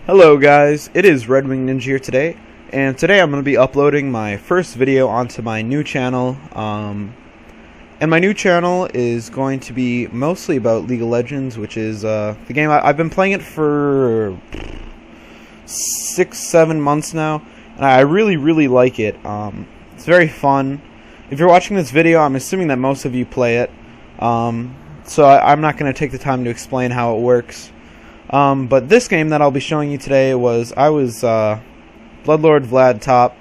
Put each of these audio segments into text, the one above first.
Hello guys, it is Red Wing Ninja here today, and today I'm going to be uploading my first video onto my new channel, and my new channel is going to be mostly about League of Legends, which is the game I've been playing it for 6-7 months now, and I really like it. It's very fun. If you're watching this video, I'm assuming that most of you play it, so I'm not going to take the time to explain how it works. But this game that I'll be showing you today was Bloodlord Vlad top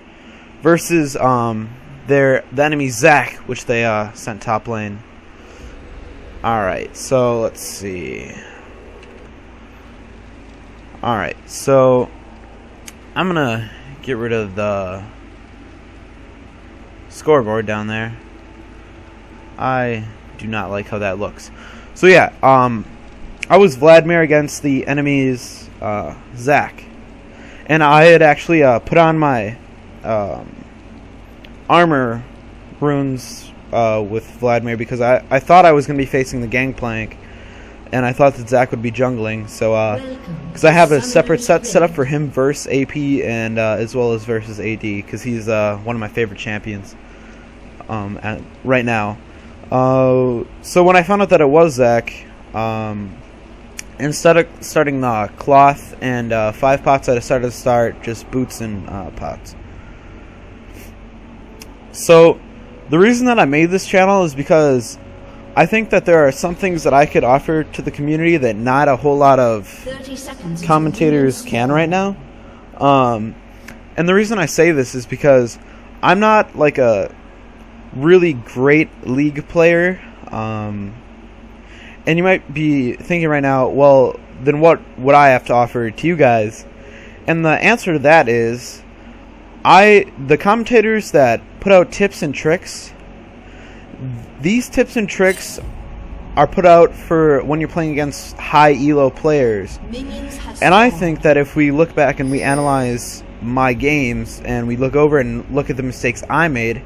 versus the enemy Zach, which they sent top lane. Alright, so let's see. Alright, so I'm gonna get rid of the scoreboard down there. I do not like how that looks. So yeah, I was Vladimir against the enemy's Zach, and I had actually put on my armor runes with Vladimir because I thought I was going to be facing the Gangplank, and I thought that Zach would be jungling. So because I have a separate set up for him versus AP and as well as versus AD, because he's one of my favorite champions right now. So when I found out that it was Zach, instead of starting the cloth and 5 pots, I decided to start just boots and pots. So the reason that I made this channel is because I think that there are some things that I could offer to the community that not a whole lot of commentators can right now. And the reason I say this is because I'm not like a really great League player. And you might be thinking right now, well, then what would I have to offer to you guys? And the answer to that is, the commentators that put out tips and tricks, these tips and tricks are put out for when you're playing against high elo players. And I think that if we look back and we analyze my games and we look over and look at the mistakes I made,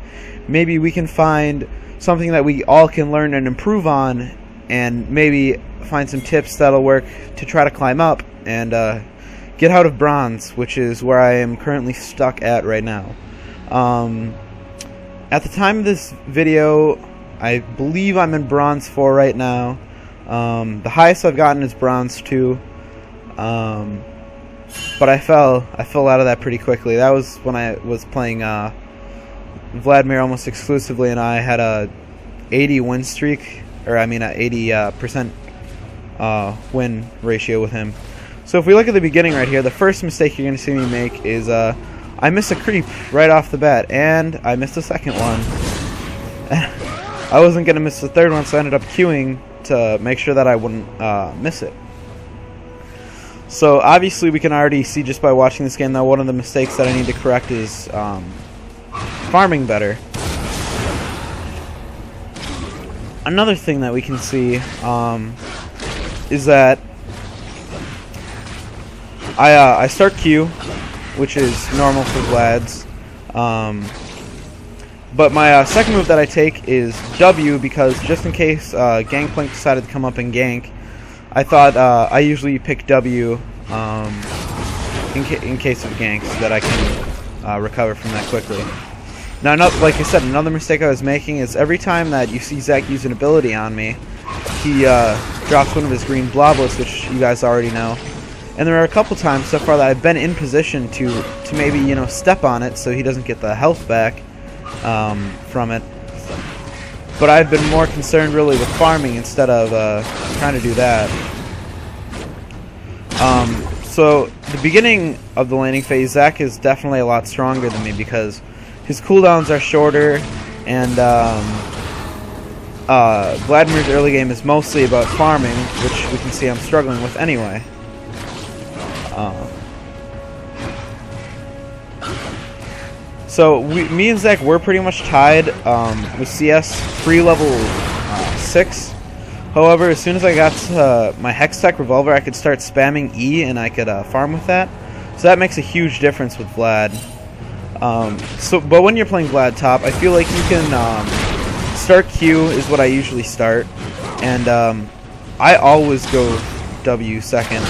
maybe we can find something that we all can learn and improve on, and maybe find some tips that'll work to try to climb up and get out of bronze, which is where I am currently stuck at right now. At the time of this video, I believe I'm in bronze 4 right now. The highest I've gotten is bronze 2, but I fell out of that pretty quickly. That was when I was playing Vladimir almost exclusively, and I had a 80 win streak, or I mean a 80% win ratio with him. So if we look at the beginning right here, the first mistake you're going to see me make is I miss a creep right off the bat, and I missed a second one. I wasn't going to miss the third one, so I ended up queuing to make sure that I wouldn't miss it. So obviously we can already see just by watching this game that one of the mistakes that I need to correct is farming better. Another thing that we can see is that I start Q, which is normal for Vlad's, but my second move that I take is W, because just in case Gangplank decided to come up and gank, I thought I usually pick W in case of ganks, so that I can recover from that quickly. Now, like I said, another mistake I was making is every time that you see Zach use an ability on me, he drops one of his green bloblets, which you guys already know. And there are a couple times so far that I've been in position to maybe, you know, step on it so he doesn't get the health back from it. But I've been more concerned really with farming instead of trying to do that. So the beginning of the laning phase, Zach is definitely a lot stronger than me because his cooldowns are shorter, and Vladimir's early game is mostly about farming, which we can see I'm struggling with anyway. So me and Zach were pretty much tied with CS pre-level 6. However, as soon as I got to my Hextech Revolver, I could start spamming E and I could farm with that. So that makes a huge difference with Vlad. But when you're playing Vlad top, I feel like you can start Q is what I usually start, and I always go W second.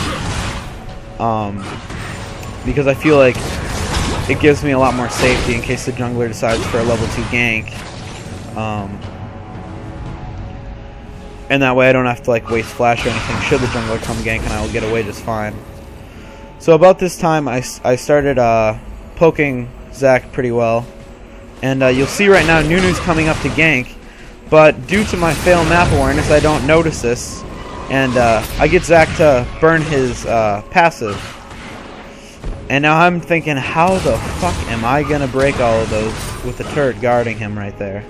because I feel like it gives me a lot more safety in case the jungler decides for a level 2 gank. And that way I don't have to like waste flash or anything should the jungler come gank, and I will get away just fine. So about this time I started poking Zac pretty well. And you'll see right now Nunu's coming up to gank, but due to my fail map awareness I don't notice this, and I get Zac to burn his passive. And now I'm thinking, how the fuck am I gonna break all of those with the turret guarding him right there?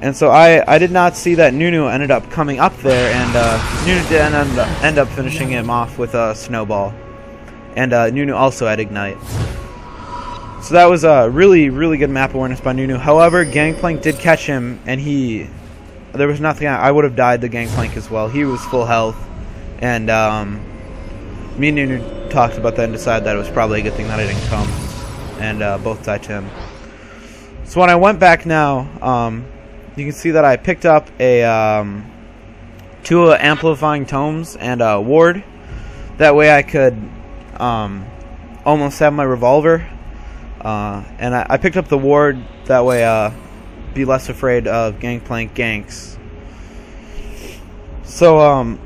And so I did not see that Nunu ended up coming up there, and Nunu did end up finishing him off with a snowball. And Nunu also had ignite. So that was a really, really good map awareness by Nunu. However, Gangplank did catch him, and there was nothing. I would have died to Gangplank as well. He was full health, and me and Nunu talked about that and decided that it was probably a good thing that I didn't come, and both died to him. So when I went back now, you can see that I picked up a 2 amplifying tomes and a ward. That way I could almost have my revolver. And I picked up the ward, that way be less afraid of Gangplank ganks. So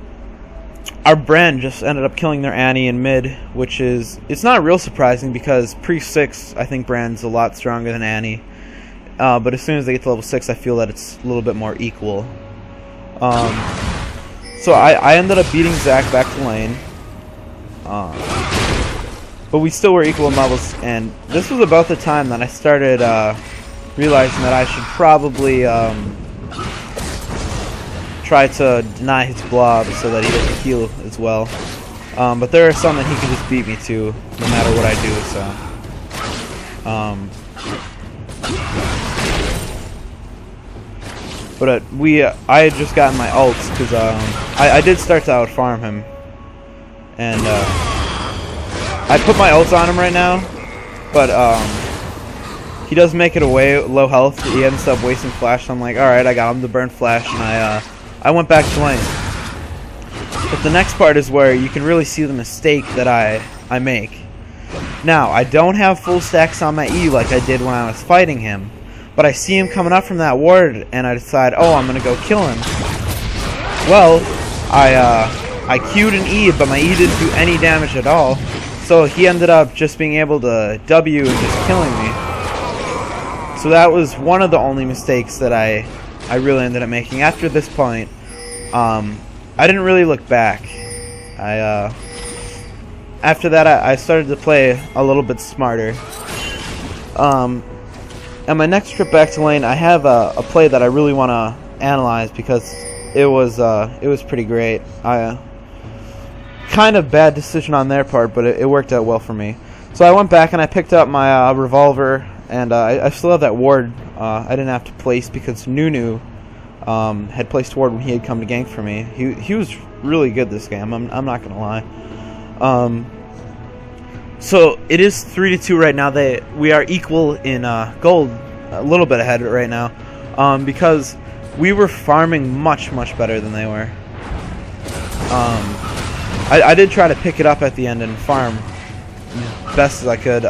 our Brand just ended up killing their Annie in mid, which it's not real surprising because pre-6 I think Brand's a lot stronger than Annie. But as soon as they get to level 6 I feel that it's a little bit more equal. So I ended up beating Zac back to lane. But we still were equal in levels, and this was about the time that I started realizing that I should probably try to deny his blob so that he doesn't heal as well. But there are some that he can just beat me to, no matter what I do, so... But I had just gotten my ults, because I did start to outfarm him. And I put my ults on him right now, but he does make it away low health. He ends up wasting flash, so I'm like, alright, I got him to burn flash, and I went back to lane. But the next part is where you can really see the mistake that I make. Now, I don't have full stacks on my E like I did when I was fighting him, but I see him coming up from that ward, and I decide, oh, I'm gonna go kill him. Well, I Q'd an E, but my E didn't do any damage at all. So he ended up just being able to W and just killing me. So that was one of the only mistakes that I really ended up making. After this point, I didn't really look back. After that, I started to play a little bit smarter. And my next trip back to lane, I have a play that I really want to analyze because it was pretty great. Kind of bad decision on their part, but it worked out well for me. So I went back and I picked up my revolver, and I still have that ward. I didn't have to place because Nunu had placed ward when he had come to gank for me. He was really good this game. I'm not gonna lie. So it is 3-2 right now. We are equal in gold, a little bit ahead right now, because we were farming much better than they were. I did try to pick it up at the end and farm best as I could.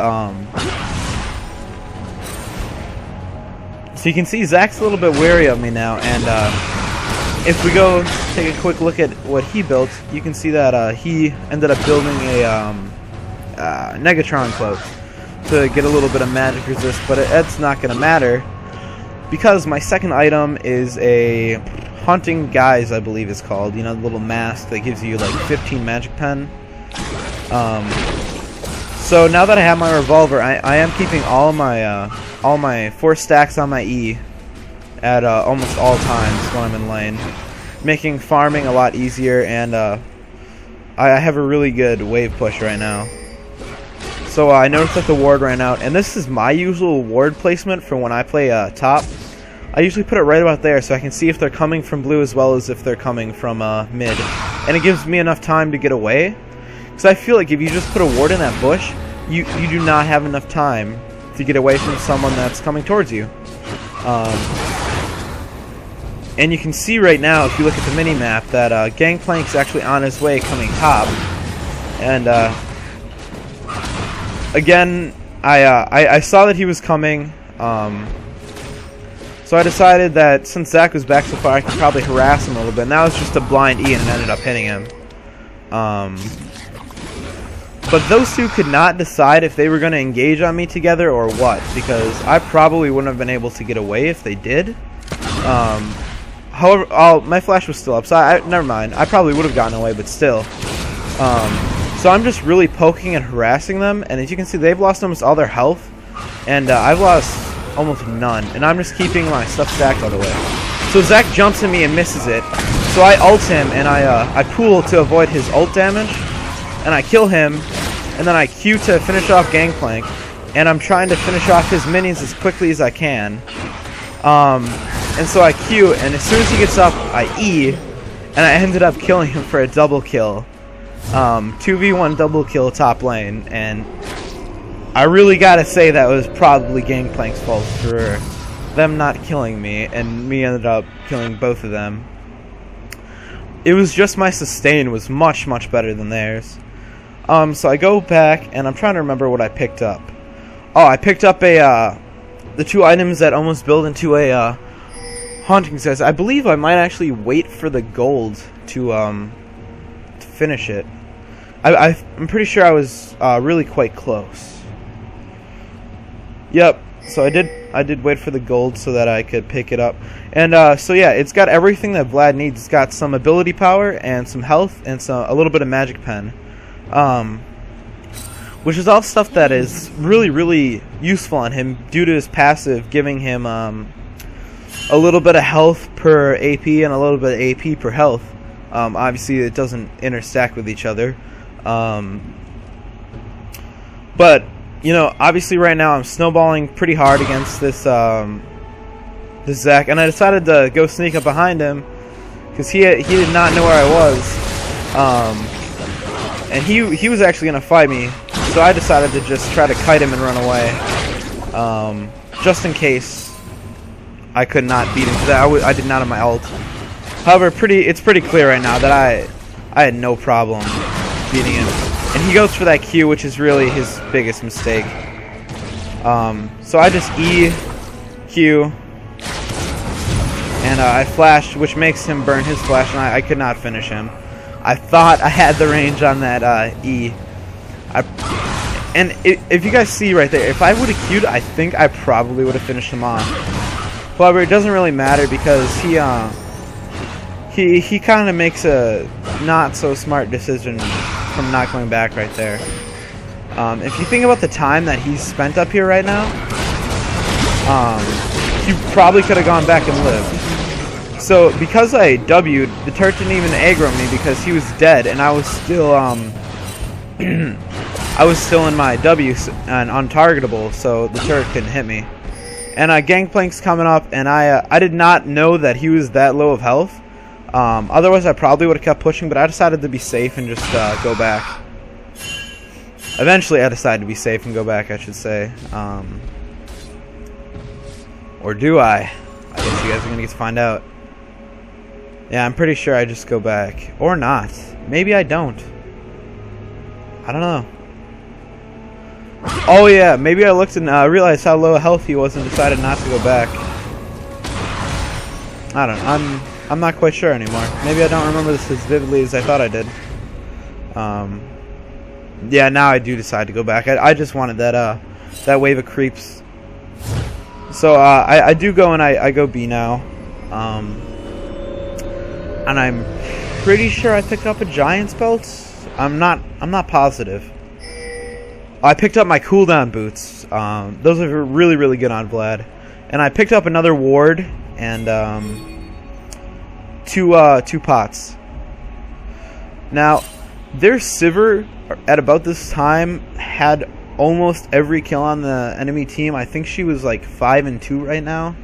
So you can see Zac's a little bit wary of me now, and if we go take a quick look at what he built, you can see that he ended up building a Negatron cloak to get a little bit of magic resist, but it's not going to matter because my second item is a Hunting Guise, I believe it's called. You know, the little mask that gives you like 15 magic pen. So now that I have my revolver, I am keeping all my 4 stacks on my E at almost all times when I'm in lane, making farming a lot easier, and I have a really good wave push right now. So I noticed that the ward ran out, and this is my usual ward placement for when I play top. I usually put it right about there so I can see if they're coming from blue as well as if they're coming from mid. And it gives me enough time to get away. Because I feel like if you just put a ward in that bush, you do not have enough time to get away from someone that's coming towards you. And you can see right now, if you look at the mini-map, that Gangplank's actually on his way coming top. And again, I saw that he was coming, so I decided that since Zach was back so far, I could probably harass him a little bit. And that was just a blind E, and it ended up hitting him. But those two could not decide if they were going to engage on me together or what, because I probably wouldn't have been able to get away if they did. However, my flash was still up, so never mind. I probably would have gotten away, but still. So I'm just really poking and harassing them, and as you can see, they've lost almost all their health, and I've lost almost none, and I'm just keeping my stuff stacked all the way. So Zach jumps at me and misses it, so I ult him, and I pool to avoid his ult damage, and I kill him, and then I Q to finish off Gangplank, and I'm trying to finish off his minions as quickly as I can. And so I Q, and as soon as he gets up, I E, and I ended up killing him for a double kill. 2v1 double kill top lane, and I really gotta say that was probably Gangplank's fault for them not killing me, and me ended up killing both of them. It was just my sustain was much, much better than theirs. So I go back, and I'm trying to remember what I picked up. Oh, I picked up the two items that almost build into a Haunting Says. I believe I might actually wait for the gold to finish it. I'm pretty sure I was really quite close. Yep. So I did wait for the gold so that I could pick it up. And so yeah, it's got everything that Vlad needs. It's got some ability power and some health and a little bit of magic pen. Which is all stuff that is really, really useful on him due to his passive giving him a little bit of health per AP and a little bit of AP per health. Obviously, it doesn't interstack with each other. But, you know, obviously right now I'm snowballing pretty hard against this Zach, and I decided to go sneak up behind him because he did not know where I was. And he was actually going to fight me, so I decided to just try to kite him and run away, just in case I could not beat him, because I did not have my ult. However, it's pretty clear right now that I had no problem beating him. And he goes for that Q, which is really his biggest mistake. So I just E, Q, and I flashed, which makes him burn his flash, and I could not finish him. I thought I had the range on that E. If you guys see right there, if I would have Q'd, I think I probably would have finished him off. However, it doesn't really matter because he kind of makes a not so smart decision from not going back right there. If you think about the time that he's spent up here right now, he probably could have gone back and lived. So because I W'd, the turret didn't even aggro me because he was dead, and I was still I was still in my W and untargetable, so the turret couldn't hit me. And Gangplank's coming up, and I did not know that he was that low of health. Otherwise, I probably would have kept pushing, but I decided to be safe and just go back. Eventually, I decided to be safe and go back, I should say. Or do I? I guess you guys are going to get to find out. Yeah, I'm pretty sure I just go back. Or not. Maybe I don't. I don't know. Oh yeah, maybe I looked and realized how low health he was and decided not to go back. I don't know. I'm not quite sure anymore. Maybe I don't remember this as vividly as I thought I did. Yeah, now I do decide to go back. I just wanted that wave of creeps. So I do go and I go B now. And I'm pretty sure I picked up a Giant's belt. I'm not positive. I picked up my cooldown boots. Those are really, really good on Vlad. And I picked up another ward and two pots. Now, their Sivir at about this time had almost every kill on the enemy team. I think she was like 5-2 right now.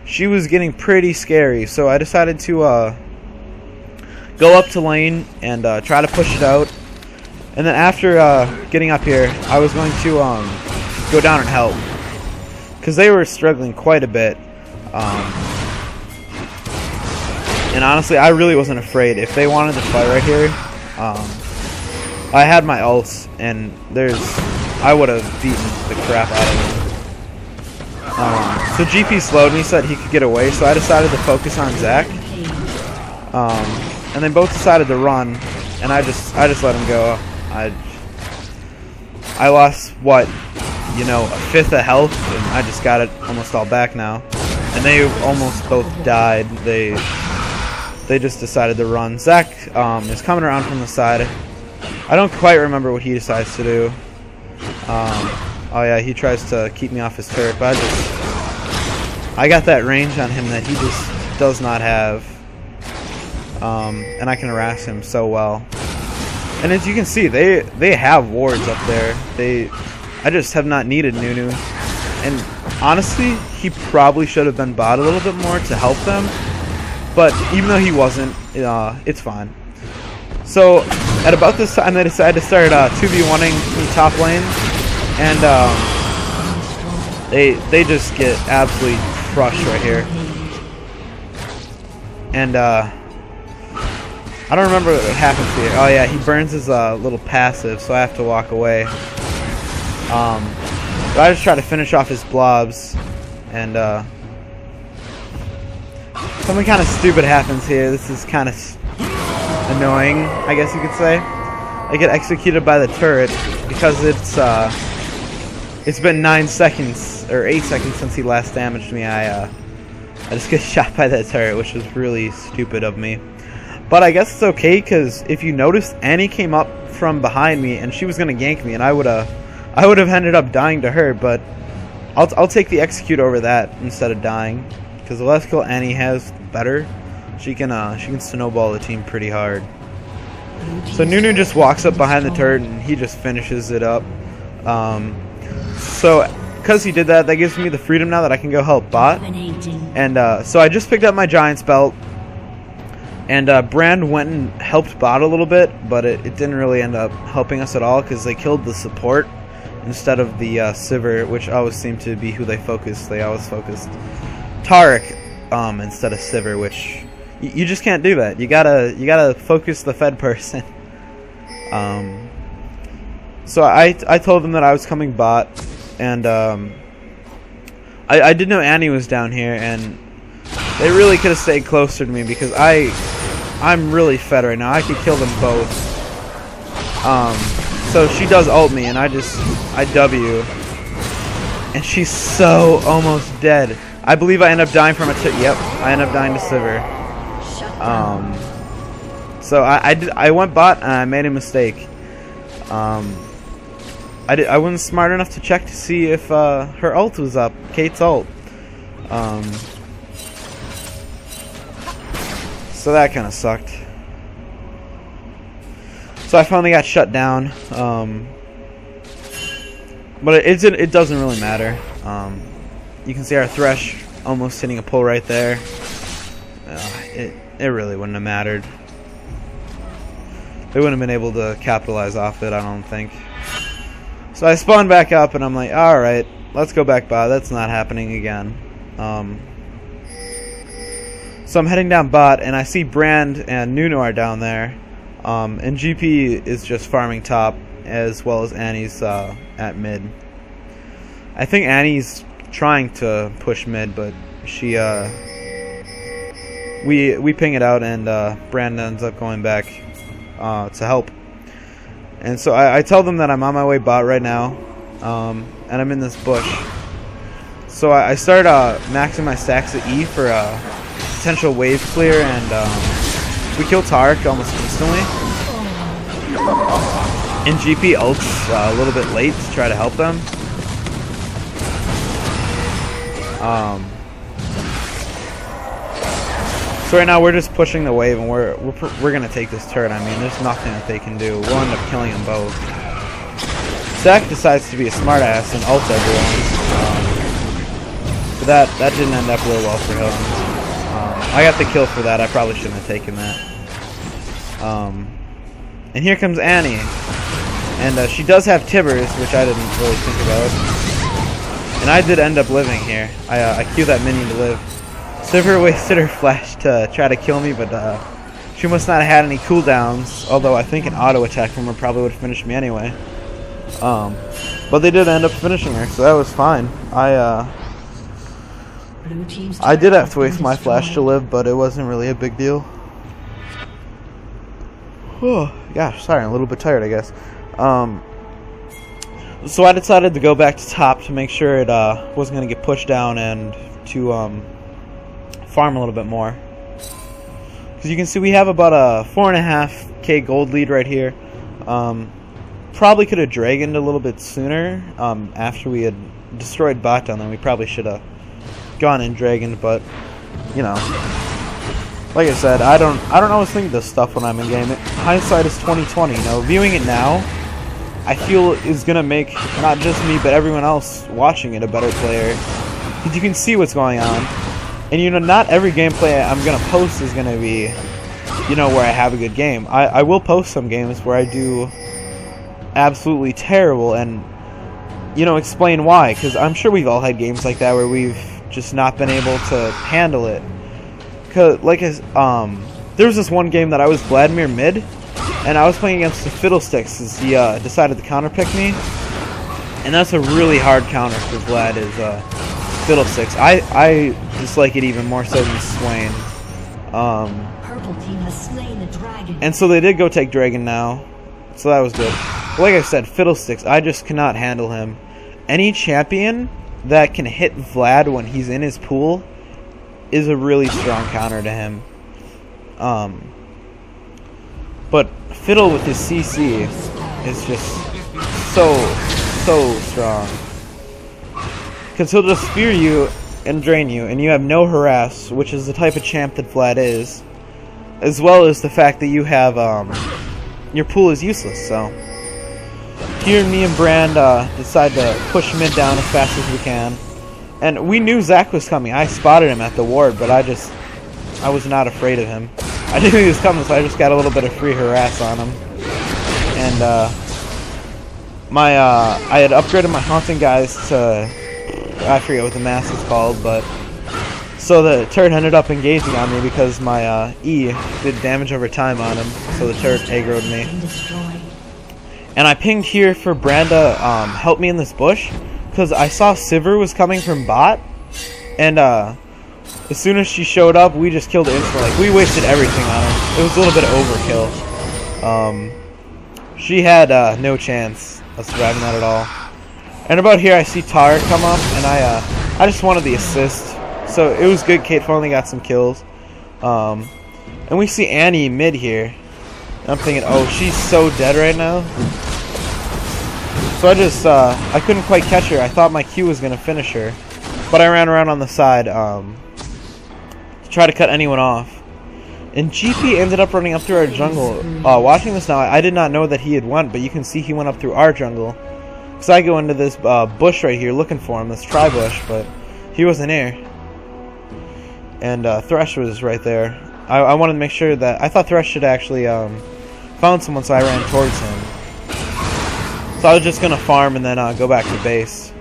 She was getting pretty scary, so I decided to go up to lane and try to push it out. And then after getting up here, I was going to go down and help, because they were struggling quite a bit. And honestly, I really wasn't afraid. If they wanted to fight right here, I had my ults, and there's I would have beaten the crap out of him. So GP slowed me so that he could get away, so I decided to focus on Zach. And they both decided to run, and I just let him go. I lost, what, you know, a fifth of health, and I just got it almost all back now. And they almost both died. They just decided to run. Zach is coming around from the side. I don't quite remember what he decides to do. Oh yeah, he tries to keep me off his turret, but I got that range on him that he just does not have. And I can harass him so well. And as you can see, they have wards up there. I just have not needed Nunu. And honestly, he probably should have been bot a little bit more to help them. But even though he wasn't, it's fine. So at about this time, they decided to start 2v1ing from the top lane. And they just get absolutely crushed right here. And I don't remember what happens here. Oh yeah, he burns his little passive, so I have to walk away. But I just try to finish off his blobs, and something kind of stupid happens here. This is kind of annoying, I guess you could say. I get executed by the turret because it's been 9 seconds or 8 seconds since he last damaged me. I just get shot by that turret, which was really stupid of me. But I guess it's okay, because if you noticed, Annie came up from behind me and she was gonna gank me, and I would have ended up dying to her. But I'll take the execute over that instead of dying, because the less kill Annie has, the better. She can snowball the team pretty hard. So Nunu just walks up behind the turret and he just finishes it up. So because he did that, that gives me the freedom now that I can go help bot. And so I just picked up my Giant's belt. And Brand went and helped bot a little bit, but it didn't really end up helping us at all, because they killed the support instead of the Sivir, which always seemed to be who they focused. They always focused Taric instead of Sivir, which you just can't do that. You gotta focus the Fed person. So I told them that I was coming bot, and I did know Annie was down here, and they really could have stayed closer to me, because I'm really fed right now. I could kill them both. So she does ult me, and I W. And she's so almost dead. I believe I end up dying from a yep, I end up dying to Sivir. So I went bot, and I made a mistake. I wasn't smart enough to check to see if her ult was up, Kate's ult. So that kind of sucked. So I finally got shut down. But it doesn't really matter. You can see our Thresh almost hitting a pull right there. It really wouldn't have mattered. They wouldn't have been able to capitalize off it, I don't think. So I spawned back up, and I'm like, alright, let's go back bot. That's not happening again. So I'm heading down bot, and I see Brand and Nunu are down there. And GP is just farming top, as well as Annie's at mid. I think Annie's trying to push mid, but she we ping it out, and Brand ends up going back to help. And so I tell them that I'm on my way bot right now, and I'm in this bush. So I start maxing my stacks at E for potential wave clear, and we kill Taric almost instantly. And GP ults a little bit late to try to help them. So right now we're just pushing the wave, and we're gonna take this turret. I mean, there's nothing that they can do. We'll end up killing them both. Zach decides to be a smartass and ult everyone. But that didn't end up real well for him. I got the kill for that. I probably shouldn't have taken that. And here comes Annie, and she does have Tibbers, which I didn't really think about. And I did end up living here. I queued that minion to live. Sivir wasted her flash to try to kill me, but she must not have had any cooldowns, although I think an auto attack from her probably would have finished me anyway. But they did end up finishing her, so that was fine. I did have to waste my flash to live, but it wasn't really a big deal. Oh, gosh, sorry, I'm a little bit tired, I guess. So I decided to go back to top to make sure it wasn't going to get pushed down and to farm a little bit more. Because you can see we have about a 4.5k gold lead right here. Probably could have dragoned a little bit sooner after we had destroyed bot down there. We probably should have gone and dragoned, but you know, like I said, I don't always think this stuff when I'm in game. Hindsight is 20/20. You know, viewing it now, I feel is gonna make not just me but everyone else watching it a better player, because you can see what's going on. And you know, not every gameplay I'm gonna post is gonna be, you know, where I have a good game. I will post some games where I do absolutely terrible, and you know, explain why. Because I'm sure we've all had games like that where we've just not been able to handle it. Cause like there was this one game that I was Vladimir mid, and I was playing against the Fiddlesticks as he decided to counterpick me, and that's a really hard counter for Vlad is Fiddlesticks. I dislike it even more so than Swain. Purple team has slain the dragon. And so they did go take Dragon now, so that was good. But like I said, Fiddlesticks, I just cannot handle him. Any champion that can hit Vlad when he's in his pool is a really strong counter to him. But Fiddle with his CC is just so strong. Because he'll just spear you and drain you, and you have no harass, which is the type of champ that Vlad is. As well as the fact that you have, your pool is useless, so. Here, me and Brand decide to push mid down as fast as we can. And we knew Zach was coming. I spotted him at the ward, but I was not afraid of him. I knew he was coming, so I just got a little bit of free harass on him. And I had upgraded my haunting guys to, I forget what the mask is called, but so the turret ended up engaging on me because my E did damage over time on him, so the turret aggroed me. And I pinged here for Branda help me in this bush, because I saw Sivir was coming from bot, and as soon as she showed up, we just killed it instantly. Like, we wasted everything on her. It was a little bit of overkill. She had no chance of surviving that at all. And about here, I see Tar come up, and I just wanted the assist. So it was good. Kate finally got some kills. And we see Annie mid here. And I'm thinking, oh, she's so dead right now. So I couldn't quite catch her. I thought my Q was going to finish her. But I ran around on the side to try to cut anyone off. And GP ended up running up through our jungle. Watching this now, I did not know that he had went, but you can see he went up through our jungle. Because I go into this bush right here looking for him, this tri-bush, but he wasn't here. And Thresh was right there. I wanted to make sure that... I thought Thresh should actually found someone, so I ran towards him. So I was just going to farm and then go back to base.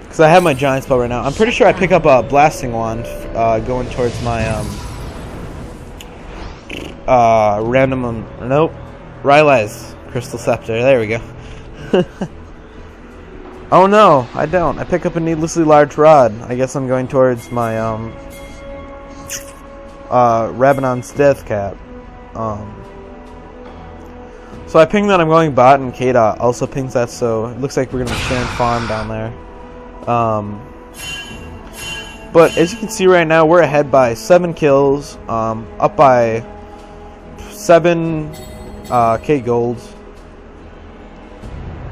Because I have my giant spell right now. I'm pretty sure I pick up a blasting wand going towards my nope, Rylai's crystal scepter. There we go. Oh no, I don't. I pick up a needlessly large rod. I guess I'm going towards my Rabbanon's death cap. So I ping that I'm going bot, and Kate also pings that, so it looks like we're gonna be sharing farm down there. But as you can see right now, we're ahead by 7 kills, up by 7k gold,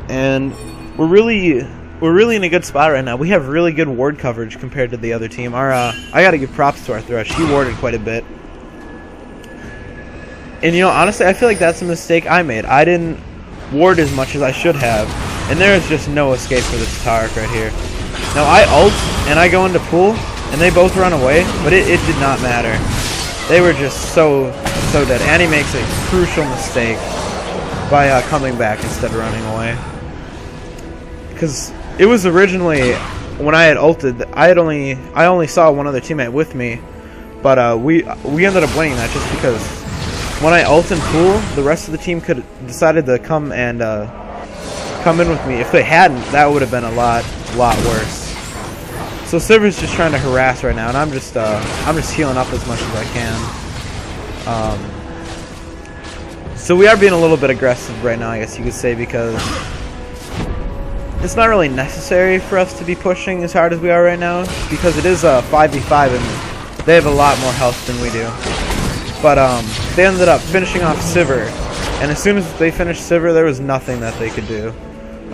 and we're really in a good spot right now. We have really good ward coverage compared to the other team. I gotta give props to our Thresh. He warded quite a bit. And you know, honestly, I feel like that's a mistake I made. I didn't ward as much as I should have, and there is just no escape for this Taric right here. Now I ult and I go into pool, and they both run away, but it did not matter. They were just so dead. Annie makes a crucial mistake by coming back instead of running away. Because it was originally, when I had ulted, I only saw one other teammate with me, but we ended up winning that just because when I ult and pool, the rest of the team could decided to come and come in with me. If they hadn't, that would have been a lot worse. So Silver's just trying to harass right now, and I'm just healing up as much as I can. So we are being a little bit aggressive right now, I guess you could say, because it's not really necessary for us to be pushing as hard as we are right now, because it is a 5v5 and they have a lot more health than we do. But they ended up finishing off Sivir, and as soon as they finished Sivir, there was nothing that they could do.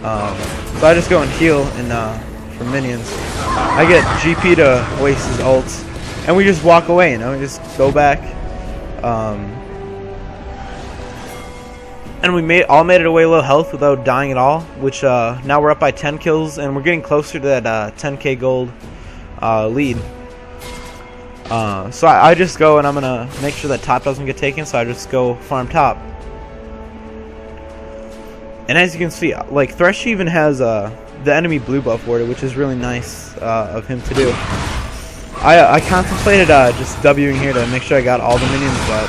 So I just go and heal for minions. I get GP to waste his ults, and we just walk away, you know, we just go back. And we all made it away low health without dying at all, which now we're up by 10 kills, and we're getting closer to that 10k gold lead. So I just go, and I'm going to make sure that top doesn't get taken, so I just go farm top. And as you can see, like, Thresh even has the enemy blue buff warded, which is really nice of him to do. I contemplated just Wing here to make sure I got all the minions, but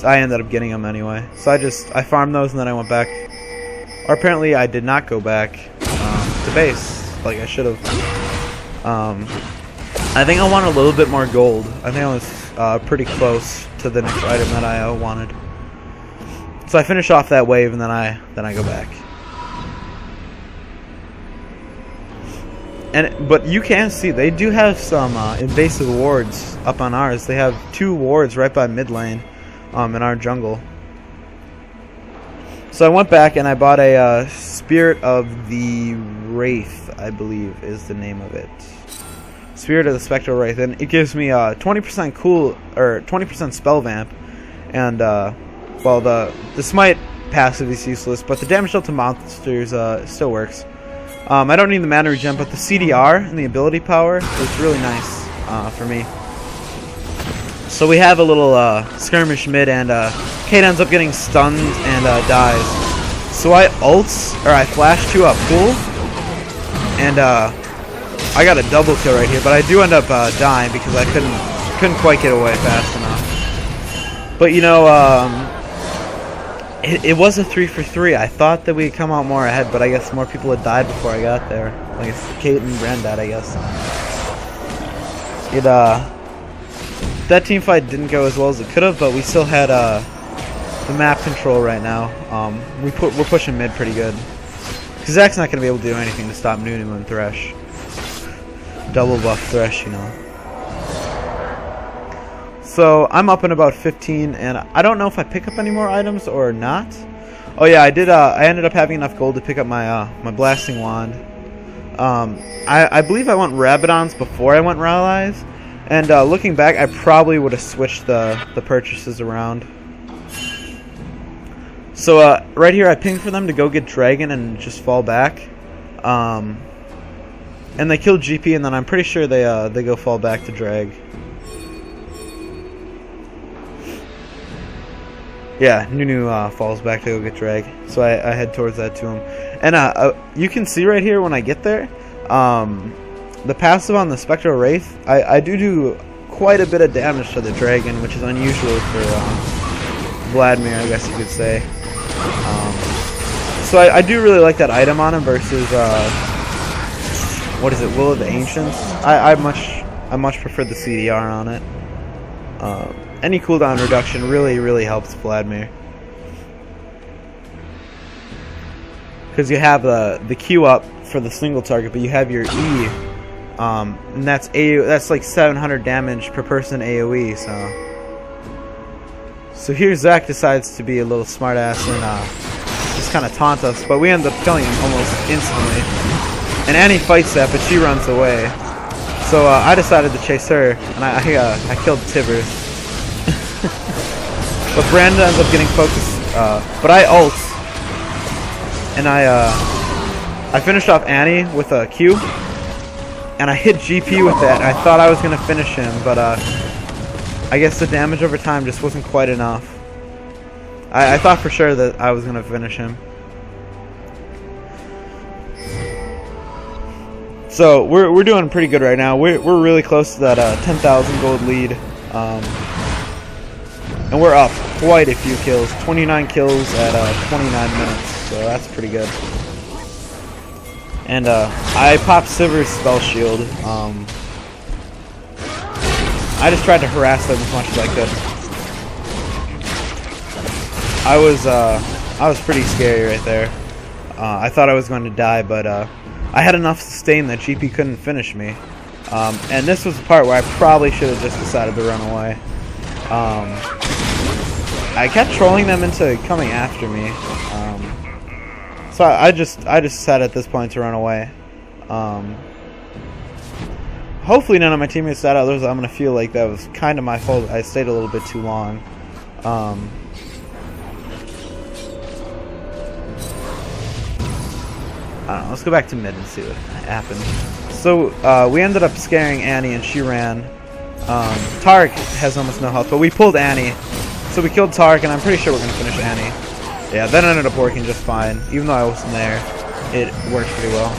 I ended up getting them anyway. So I farmed those, and then I went back. Or apparently I did not go back to base like I should have. I think I want a little bit more gold. I think I was pretty close to the next item that I wanted. So I finish off that wave, and then I go back. But you can see they do have some invasive wards up on ours. They have 2 wards right by mid lane in our jungle. So I went back and I bought a Spirit of the Wraith, I believe is the name of it. Spirit of the Spectral Wraith, and it gives me 20% cool or 20% spell vamp, and well, the smite passive is useless, but the damage dealt to monsters still works. I don't need the mana regen, but the CDR and the ability power is really nice for me. So we have a little skirmish mid, and Kate ends up getting stunned and dies. So I flash to a pool, and I got a double kill right here, but I do end up dying because I couldn't quite get away fast enough. But you know, it was a 3-for-3. I thought that we'd come out more ahead, but I guess more people had died before I got there. I guess Kate and Brand died, I guess. That team fight didn't go as well as it could have, but we still had the map control right now. We're pushing mid pretty good. Because Zach's not going to be able to do anything to stop Nunu and Thresh. Double buff Thresh, you know. So I'm up in about 15, and I don't know if I pick up any more items or not. Oh yeah, I did. I ended up having enough gold to pick up my my blasting wand. I believe I went Rabadons before I went Rallies, and looking back, I probably would have switched the purchases around. So right here, I pinged for them to go get Dragon and just fall back. And they killed GP, and then I'm pretty sure they go fall back to drag. Yeah, Nunu falls back to go get drag, so I head towards that to him. And you can see right here when I get there, the passive on the Spectral Wraith, I do quite a bit of damage to the dragon, which is unusual for Vladimir, I guess you could say. So I do really like that item on him versus what is it, Will of the Ancients? I much prefer the CDR on it. Any cooldown reduction really helps Vladimir. Because you have the Q up for the single target, but you have your E, and that's like 700 damage per person AoE. So here Zach decides to be a little smartass and just kind of taunt us, but we end up killing him almost instantly. And Annie fights that, but she runs away. So I decided to chase her, and I killed Tivers. But Brandon ends up getting focused. But I ult, and I finished off Annie with a Q, and I hit GP with that. And I thought I was gonna finish him, but I guess the damage over time just wasn't quite enough. I thought for sure that I was gonna finish him. So we're doing pretty good right now. We're really close to that 10,000 gold lead. And we're up quite a few kills. 29 kills at 29 minutes. So that's pretty good. And I popped Sivir's spell shield. I just tried to harass them as much as I could. I was pretty scary right there. I thought I was going to die, but I had enough sustain that GP couldn't finish me. And this was the part where I probably should have just decided to run away. I kept trolling them into coming after me. So I just decided at this point to run away. Hopefully none of my teammates died, otherwise I'm going to feel like that was kind of my fault. I stayed a little bit too long. I don't know, let's go back to mid and see what happened. So we ended up scaring Annie and she ran. Tarek has almost no health, but we pulled Annie. So we killed Tarek and I'm pretty sure we're going to finish Annie. Yeah, that ended up working just fine. Even though I wasn't there, it worked pretty well.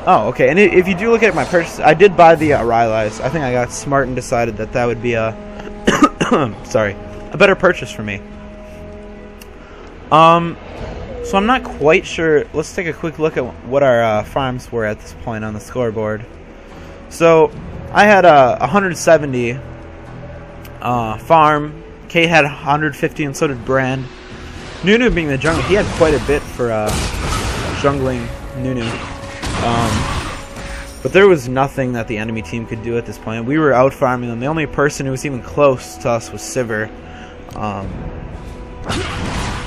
Oh, okay, and if you do look at my purchase, I did buy the Rylai's. I think I got smart and decided that that would be a sorry, a better purchase for me. So I'm not quite sure. Let's take a quick look at what our farms were at this point on the scoreboard. So I had 170 farm. Kate had 150, and so did Brand. Nunu being the jungle, he had quite a bit for jungling Nunu. But there was nothing that the enemy team could do at this point. We were out farming them. The only person who was even close to us was Sivir.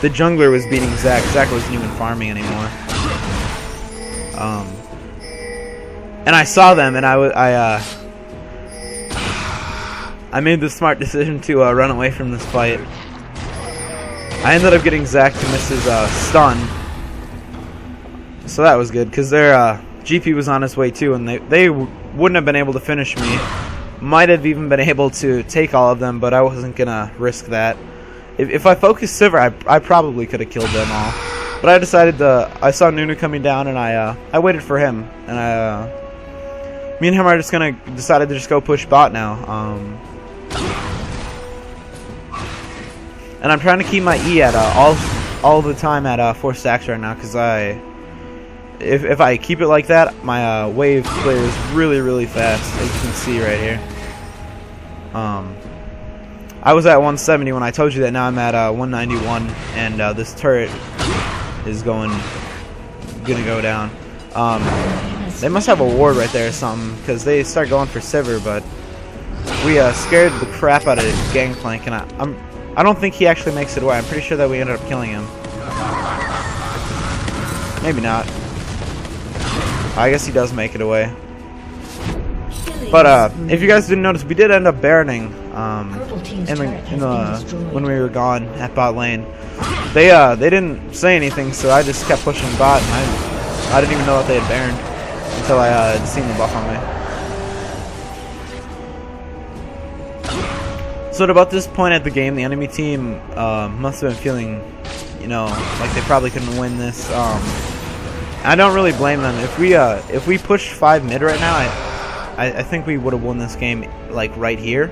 The jungler was beating Zach. Zach wasn't even farming anymore. And I saw them, and I made the smart decision to run away from this fight. I ended up getting Zach to miss his stun. So that was good, because their GP was on his way too, and they wouldn't have been able to finish me. Might have even been able to take all of them, but I wasn't going to risk that. If I focused Sivir, I probably could have killed them all. But I decided I saw Nunu coming down, and I waited for him. And me and him are just going to decided to just go push bot now. And I'm trying to keep my E at all the time at 4 stacks right now, because if I keep it like that, my wave clears really fast, as you can see right here. I was at 170 when I told you that. Now I'm at 191, and this turret is gonna go down. They must have a ward right there or something, because they start going for Sivir, but we scared the crap out of Gangplank, and I don't think he actually makes it away. I'm pretty sure that we ended up killing him. Maybe not. I guess he does make it away. But if you guys didn't notice, we did end up Baroning when we were gone at bot lane. They didn't say anything, so I just kept pushing bot, and I didn't even know that they had Baroned until I had seen the buff on me. So at about this point at the game, the enemy team must have been feeling, like they probably couldn't win this. I don't really blame them. If we pushed 5 mid right now, I think we would have won this game like right here.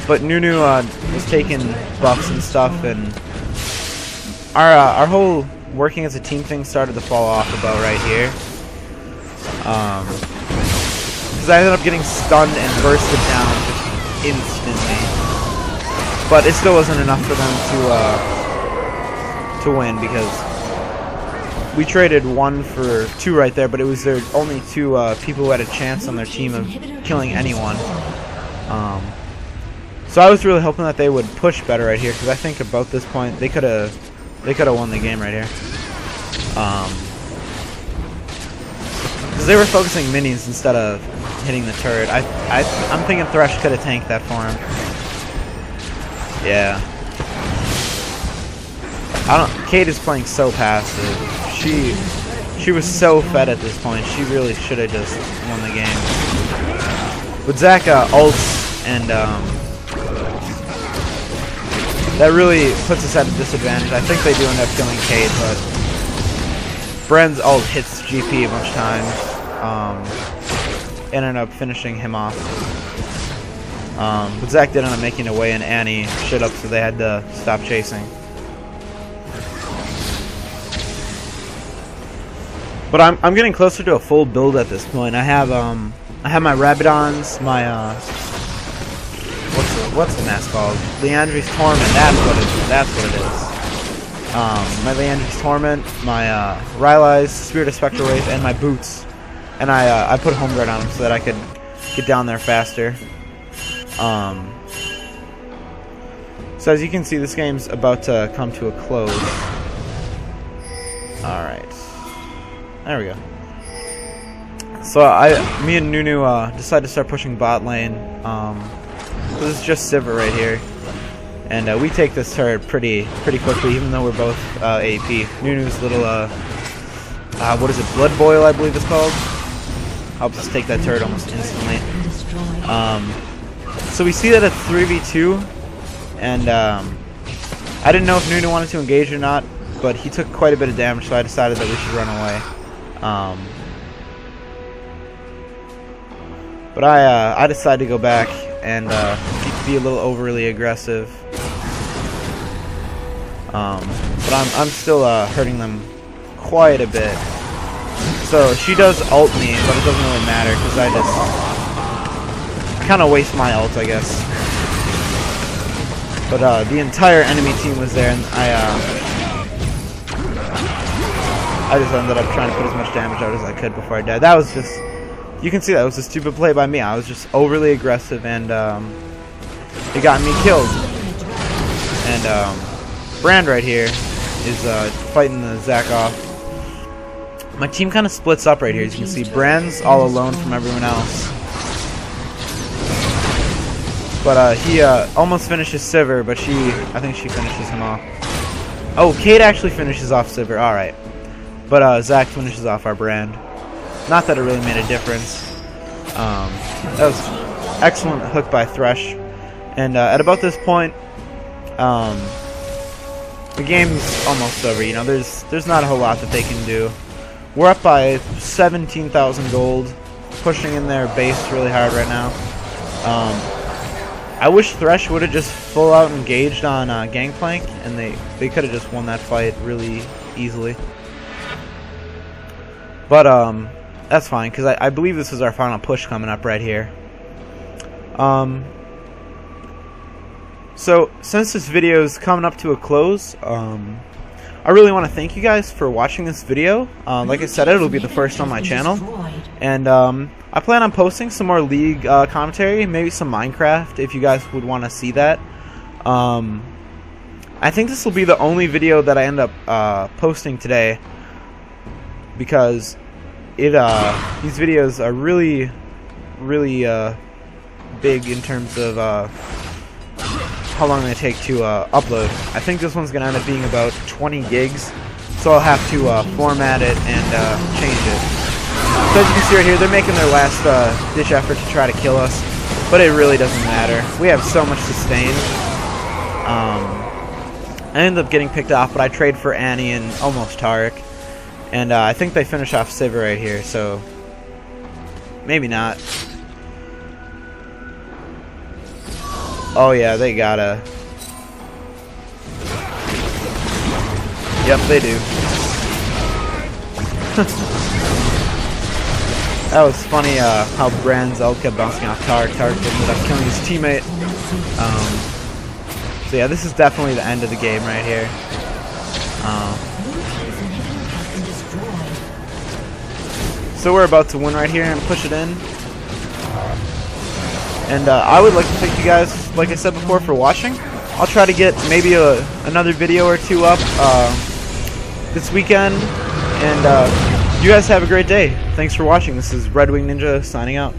But Nunu was taking buffs and stuff, and our whole working as a team thing started to fall off about right here. Because I ended up getting stunned and bursted down just instantly. But it still wasn't enough for them to win, because we traded 1 for 2 right there, but it was their only 2 people who had a chance on their team of killing anyone. So I was really hoping that they would push better right here, because I think about this point they could have won the game right here. Because they were focusing minions instead of hitting the turret. I'm thinking Thresh could have tanked that for him. Yeah. Kate is playing so passive. She was so fed at this point. She really should have just won the game. With Zach ults, and that really puts us at a disadvantage. I think they do end up killing Kate, but Brand's ult hits GP a bunch of times, and ended up finishing him off. But Zach did end up making away, and Annie shit up, so they had to stop chasing. But I'm getting closer to a full build at this point. I have my Rabidons, my what's the mask called? Leandri's Torment. That's what it is. My Leandri's Torment, my Rylai's Spirit of Spectral Wraith, and my boots. And I put home guard on them so that I could get down there faster. So as you can see, this game's about to come to a close. All right. There we go. So me and Nunu decided to start pushing bot lane. This is just Sivir right here, and we take this turret pretty quickly, even though we're both AP. Nunu's little what is it? Blood Boil, I believe it's called. Helps us take that turret almost instantly. So we see that it's 3v2, and I didn't know if Nunu wanted to engage or not, but he took quite a bit of damage, so I decided that we should run away. But I decided to go back and be a little overly aggressive. But I'm still hurting them quite a bit. So she does ult me, but it doesn't really matter because I kind of waste my ult, I guess. But the entire enemy team was there, and I just ended up trying to put as much damage out as I could before I died. That was just, you can see that was a stupid play by me. I was just overly aggressive, and it got me killed. And Brand right here is fighting the Zac off. My team kind of splits up right here. As you can see, Brand's all alone from everyone else. But he almost finishes Sivir, but I think she finishes him off. Oh, Kate actually finishes off Sivir. All right. But Zac finishes off our Brand. Not that it really made a difference. That was excellent hook by Thresh. And at about this point, the game's almost over. You know, there's not a whole lot that they can do. We're up by 17,000 gold, pushing in their base really hard right now. I wish Thresh would have just full out engaged on Gangplank, and they could have just won that fight really easily. But that's fine, because I believe this is our final push coming up right here. So since this video is coming up to a close, I really want to thank you guys for watching this video. Like I said, it'll be the first on my channel, and I plan on posting some more League commentary, maybe some Minecraft if you guys would want to see that. I think this will be the only video that I end up posting today, because these videos are really big in terms of how long they take to upload. I think this one's gonna end up being about 20 gigs, so I'll have to format it and change it. So as you can see right here, they're making their last ditch effort to try to kill us, but it really doesn't matter. We have so much sustain. I ended up getting picked off, but I trade for Annie and almost Taric. And I think they finish off Sivir right here, so maybe not. Oh yeah, they gotta. Yep, they do. That was funny how Brand's ult kept bouncing off Taric. Taric ended up killing his teammate. So yeah, this is definitely the end of the game right here. So we're about to win right here and push it in. And I would like to thank you guys, like I said before, for watching. I'll try to get maybe another video or two up this weekend. And you guys have a great day. Thanks for watching. This is Red Wing Ninja signing out.